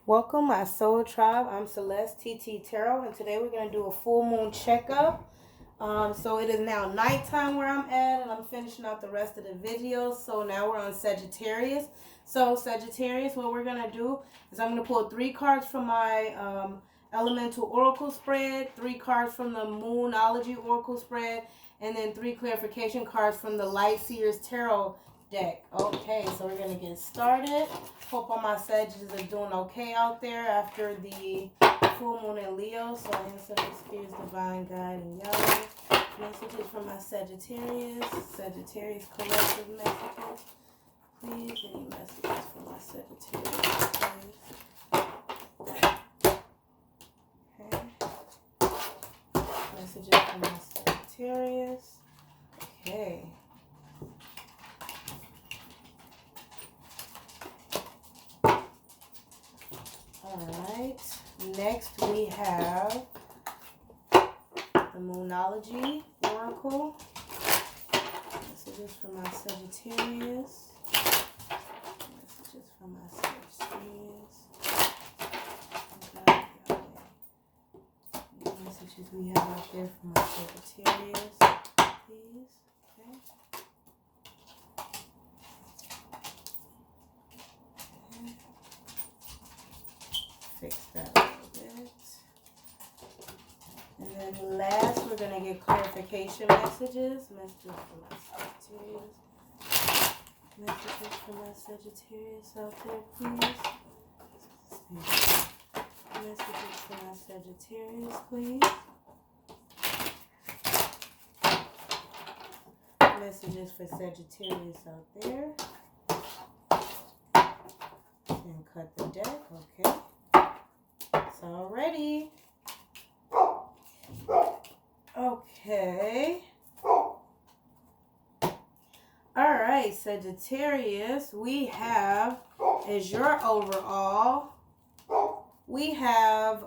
Welcome, my soul tribe. I'm Celeste TT Tarot, and today we're going to do a full moon checkup. So it is now nighttime where I'm at, and I'm finishing out the rest of the video. So now we're on Sagittarius. So Sagittarius, what we're going to do is I'm going to pull 3 cards from my Elemental Oracle spread, 3 cards from the Moonology Oracle spread, and then 3 clarification cards from the Light Seers Tarot deck. Okay, so we're going to get started. Hope all my Sagittarius are doing okay out there after the full moon in Leo. So ancestral spirits, divine guide, and yellow. Messages from my Sagittarius. Sagittarius collective messages. Please, any messages from my Sagittarius, please. Okay. Messages from my Sagittarius. Okay. Alright, next we have the Moonology Oracle. Messages from my Sagittarius. Messages from my Sagittarius. What messages we have out there from my Sagittarius, please. Okay. Fix that a little bit. And then last, we're going to get clarification messages. Messages from my Sagittarius. Messages from my Sagittarius out there, please. Messages from my Sagittarius, please. Messages for Sagittarius out there. And cut the deck, okay. It's all ready. Okay. Alright, Sagittarius, we have, as your overall, we have,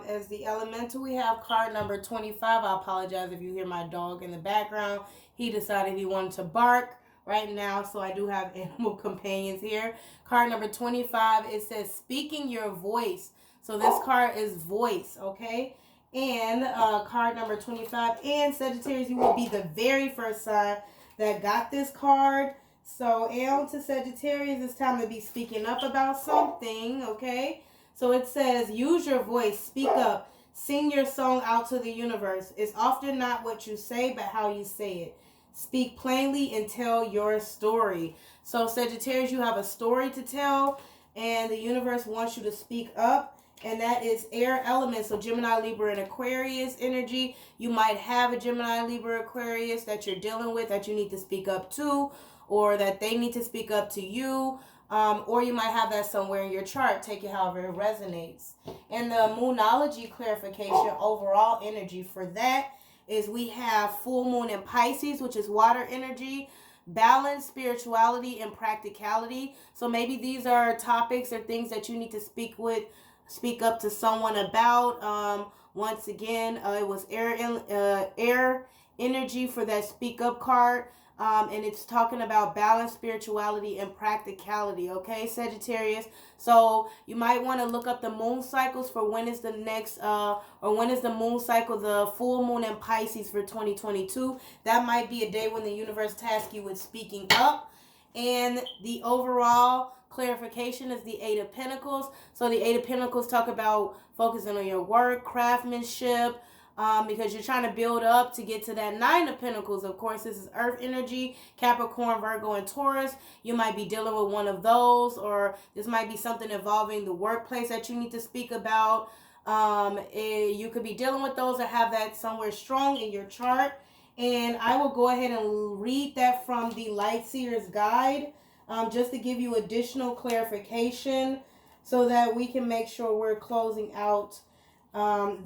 as the elemental, we have card number 25. I apologize if you hear my dog in the background. He decided he wanted to bark right now, so I do have animal companions here. Card number 25, it says, speaking your voice. So this card is voice, okay? And card number 25, and Sagittarius, you will be the very first sign that got this card. So, and to Sagittarius, it's time to be speaking up about something, okay? So it says, use your voice, speak up, sing your song out to the universe. It's often not what you say, but how you say it. Speak plainly and tell your story. So Sagittarius, you have a story to tell, and the universe wants you to speak up. And that is air element. So Gemini, Libra, and Aquarius energy. You might have a Gemini, Libra, Aquarius that you're dealing with that you need to speak up to, or that they need to speak up to you. Or you might have that somewhere in your chart. Take it however it resonates. And the Moonology clarification, overall energy for that is we have full moon in Pisces, which is water energy. Balance, spirituality, and practicality. So maybe these are topics or things that you need to speak up to someone about. Once again, it was air energy for that speak up card. And it's talking about balance, spirituality, and practicality. Okay, Sagittarius. So you might want to look up the moon cycles for when is the next, or when is the moon cycle, the full moon in Pisces for 2022. That might be a day when the universe tasks you with speaking up. And the overall clarification is the Eight of Pentacles. So the Eight of Pentacles talk about focusing on your work, craftsmanship, because you're trying to build up to get to that Nine of Pentacles. Of course, this is Earth energy, Capricorn, Virgo, and Taurus. You might be dealing with one of those, or this might be something involving the workplace that you need to speak about. You could be dealing with those or have that somewhere strong in your chart. And I will go ahead and read that from the Light Seers Guide, just to give you additional clarification so that we can make sure we're closing out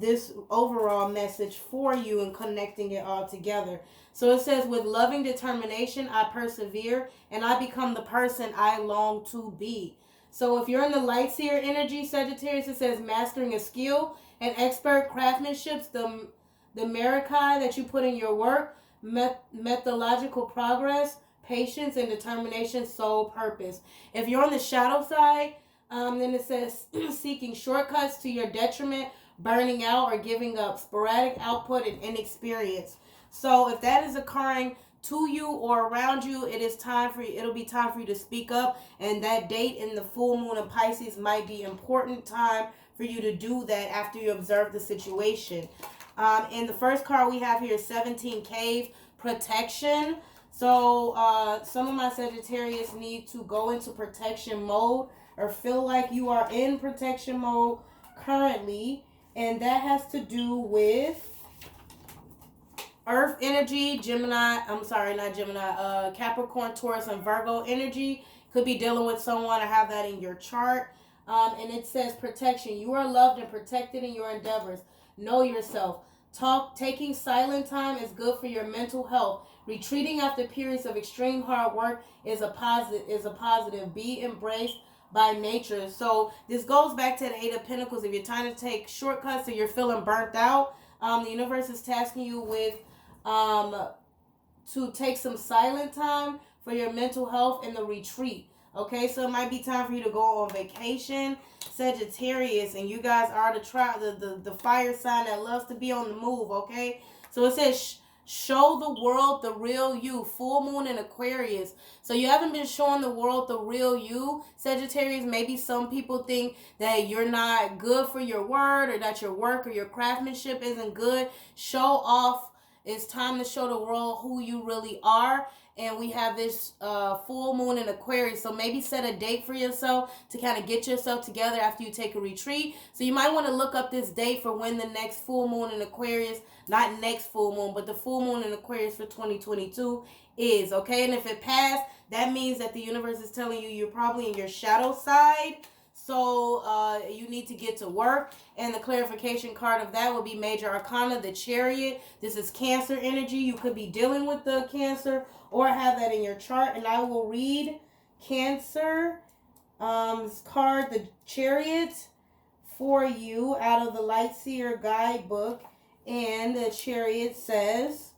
this overall message for you and connecting it all together. So it says, with loving determination, I persevere and I become the person I long to be. So if you're in the Light Seer energy, Sagittarius, it says mastering a skill and expert craftsmanship, the marikai that you put in your work, methodological progress, patience, and determination, soul purpose. If you're on the shadow side, Then it says seeking shortcuts to your detriment, burning out, or giving up, sporadic output and inexperience. So if that is occurring to you or around you, it'll be time for you to speak up. And that date in the full moon of Pisces might be important time for you to do that after you observe the situation. And the first card we have here is 17 Cave, protection. So some of my Sagittarius need to go into protection mode or feel like you are in protection mode currently. And that has to do with Earth energy, Capricorn, Taurus, and Virgo energy. Could be dealing with someone or have that in your chart. And it says protection. You are loved and protected in your endeavors. Know yourself. Taking silent time is good for your mental health. Retreating after periods of extreme hard work is a positive. Be embraced by nature. So this goes back to the Eight of Pentacles. If you're trying to take shortcuts or you're feeling burnt out, the universe is tasking you with to take some silent time for your mental health and the retreat. Okay, so it might be time for you to go on vacation, Sagittarius, and you guys are the fire sign that loves to be on the move. Okay, so it says show the world the real you. Full moon in Aquarius. So you haven't been showing the world the real you, Sagittarius. Maybe some people think that you're not good for your word or that your work or your craftsmanship isn't good. Show off. It's time to show the world who you really are. And we have this full moon in Aquarius. So maybe set a date for yourself to kind of get yourself together after you take a retreat. So you might want to look up this date for when the next full moon in Aquarius, not next full moon, but the full moon in Aquarius for 2022 is. Okay, and if it passed, that means that the universe is telling you you're probably in your shadow side. So you need to get to work. And the clarification card of that would be Major Arcana, the Chariot. This is Cancer energy. You could be dealing with the Cancer or have that in your chart. And I will read Cancer card, the Chariot, for you out of the Light Seer Guidebook. And the Chariot says,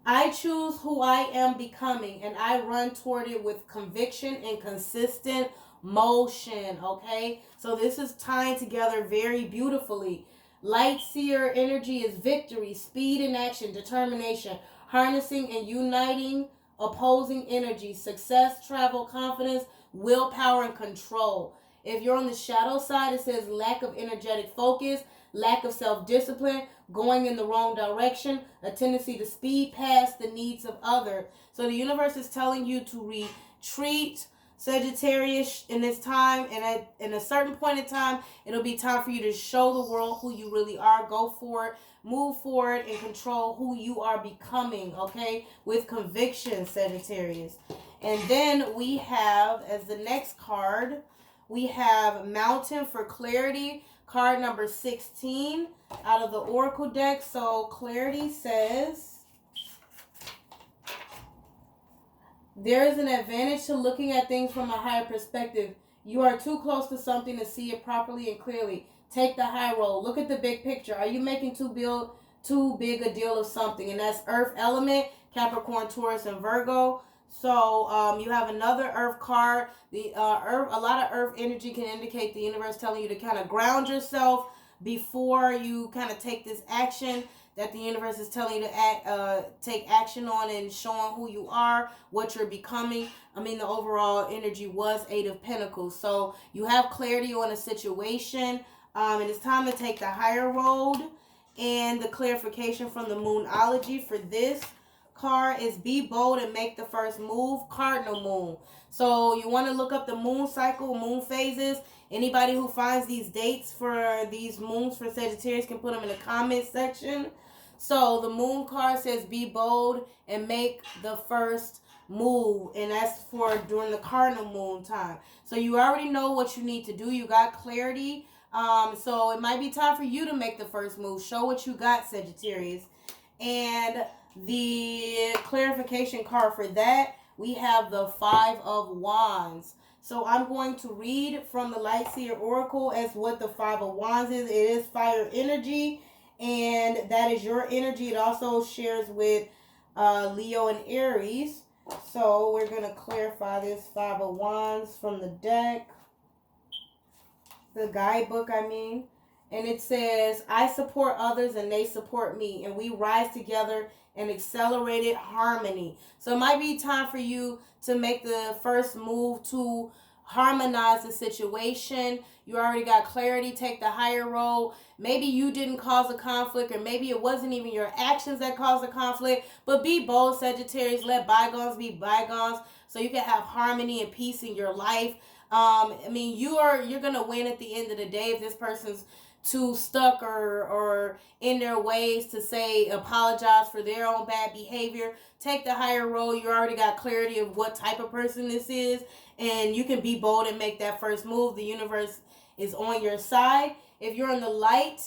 I choose who I am becoming, and I run toward it with conviction and consistent motion. Okay, so this is tying together very beautifully. Light seer energy is victory, speed and action, determination, harnessing and uniting opposing energy, success, travel, confidence, willpower, and control. If you're on the shadow side, it says lack of energetic focus, lack of self-discipline, going in the wrong direction, a tendency to speed past the needs of others. So the universe is telling you to retreat, Sagittarius, in this time, and at a certain point in time, it'll be time for you to show the world who you really are. Go for it, move forward, and control who you are becoming, okay, with conviction, Sagittarius. And then we have, as the next card, we have Mountain for Clarity, card number 16 out of the Oracle deck. So Clarity says, there is an advantage to looking at things from a higher perspective. You are too close to something to see it properly and clearly. Take the high road. Look at the big picture. Are you making too big a deal of something? And that's Earth element, Capricorn, Taurus, and Virgo. So you have another Earth card. A lot of Earth energy can indicate the universe telling you to kind of ground yourself before you kind of take this action that the universe is telling you to take action on and showing who you are, what you're becoming. I mean, the overall energy was Eight of Pentacles. So you have clarity on a situation, and it's time to take the higher road. And the clarification from the Moonology for this card is be bold and make the first move, Cardinal Moon. So you want to look up the moon cycle, moon phases. Anybody who finds these dates for these moons for Sagittarius can put them in the comment section. So the moon card says be bold and make the first move, and that's for during the cardinal moon time. So you already know what you need to do. You got clarity. So it might be time for you to make the first move. Show what you got, Sagittarius. And the clarification card for that, we have the Five of Wands. So I'm going to read from the Light Seer Oracle as what the Five of Wands is. It is fire energy, and that is your energy. It also shares with Leo and Aries. So we're going to clarify this Five of Wands from the deck. The guidebook, I mean. And it says, I support others and they support me, and we rise together in accelerated harmony. So it might be time for you to make the first move to harmonize the situation. You already got clarity. Take the higher road. Maybe you didn't cause a conflict, or maybe it wasn't even your actions that caused a conflict. But be bold, Sagittarius. Let bygones be bygones, so you can have harmony and peace in your life. I mean, you're gonna win at the end of the day if this person's too stuck or in their ways to say apologize for their own bad behavior. Take the higher road. You already got clarity of what type of person this is, and you can be bold and make that first move. The universe is on your side. If you're in the light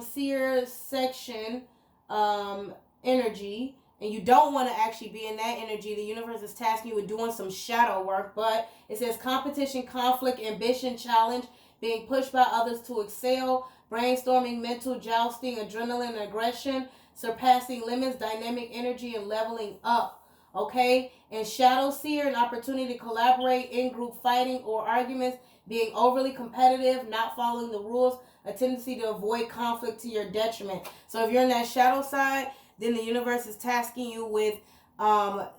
seer section energy, and you don't want to actually be in that energy, the universe is tasking you with doing some shadow work. But it says competition, conflict, ambition, challenge, being pushed by others to excel, brainstorming, mental jousting, adrenaline, and aggression, surpassing limits, dynamic energy, and leveling up. Okay? And shadow seer, an opportunity to collaborate, in group fighting or arguments, being overly competitive, not following the rules, a tendency to avoid conflict to your detriment. So if you're in that shadow side, then the universe is tasking you with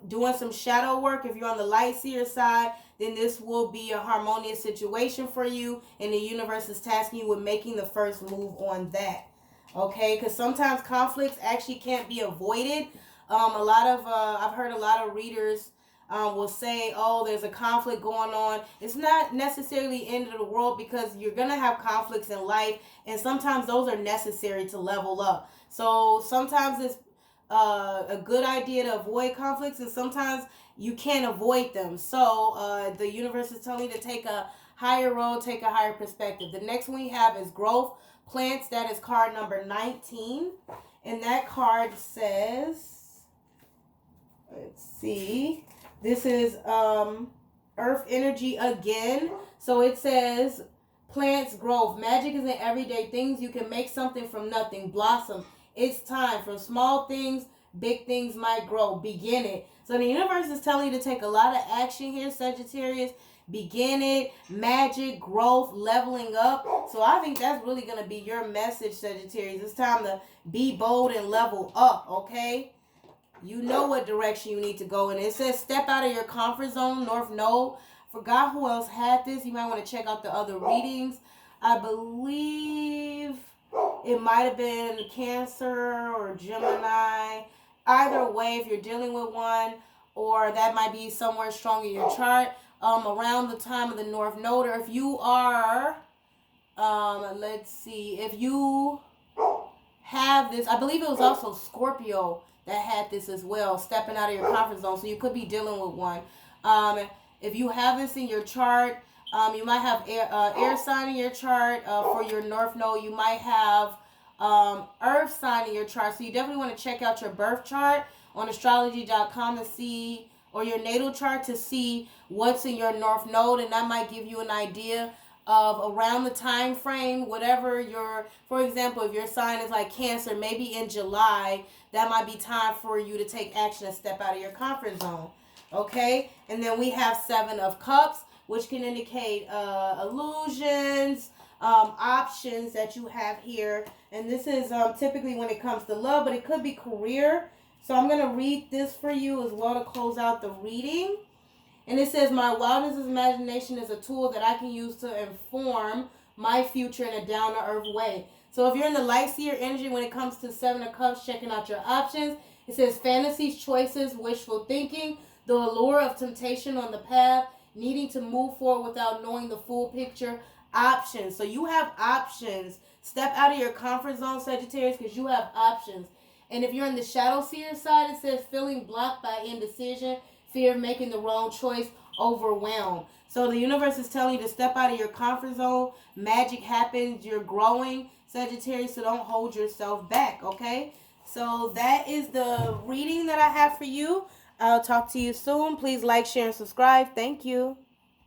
doing some shadow work. If you're on the light seer side, then this will be a harmonious situation for you, and the universe is tasking you with making the first move on that. Okay, because sometimes conflicts actually can't be avoided. I've heard a lot of readers will say, oh, there's a conflict going on. It's not necessarily the end of the world, because you're going to have conflicts in life, and sometimes those are necessary to level up. So sometimes it's a good idea to avoid conflicts, and sometimes you can't avoid them. So the universe is telling you to take a higher road, take a higher perspective. The next one we have is growth plants. That is card number 19. And that card says, let's see, this is earth energy again. So it says plants, growth. Magic is in everyday things. You can make something from nothing, blossom. It's time. From small things, big things might grow. Begin it. So the universe is telling you to take a lot of action here, Sagittarius. Begin it. Magic, growth, leveling up. So I think that's really going to be your message, Sagittarius. It's time to be bold and level up, okay? You know what direction you need to go in. It says step out of your comfort zone, North Node. Forgot who else had this. You might want to check out the other readings. I believe it might have been Cancer or Gemini. Either way, if you're dealing with one, or that might be somewhere strong in your chart, around the time of the North Node, or if you are, let's see, if you have this, I believe it was also Scorpio that had this as well, stepping out of your comfort zone, so you could be dealing with one. If you have this in your chart, you might have air sign in your chart for your North Node. You might have earth sign in your chart. So you definitely want to check out your birth chart on astrology.com to see, or your natal chart to see what's in your North Node. And that might give you an idea of around the time frame, whatever your, for example, if your sign is like Cancer, maybe in July, that might be time for you to take action and step out of your comfort zone. Okay? And then we have Seven of Cups, which can indicate illusions, options that you have here. And this is typically when it comes to love, but it could be career. So I'm going to read this for you as well to close out the reading. And it says, my wildness imagination is a tool that I can use to inform my future in a down-to-earth way. So if you're in the light seer energy when it comes to Seven of Cups, checking out your options, it says fantasies, choices, wishful thinking, the allure of temptation on the path, needing to move forward without knowing the full picture, options. So you have options. Step out of your comfort zone, Sagittarius, because you have options. And if you're in the shadow seer side, it says feeling blocked by indecision, fear of making the wrong choice, overwhelmed. So the universe is telling you to step out of your comfort zone. Magic happens. You're growing, Sagittarius, so don't hold yourself back, okay? So that is the reading that I have for you. I'll talk to you soon. Please like, share, and subscribe. Thank you.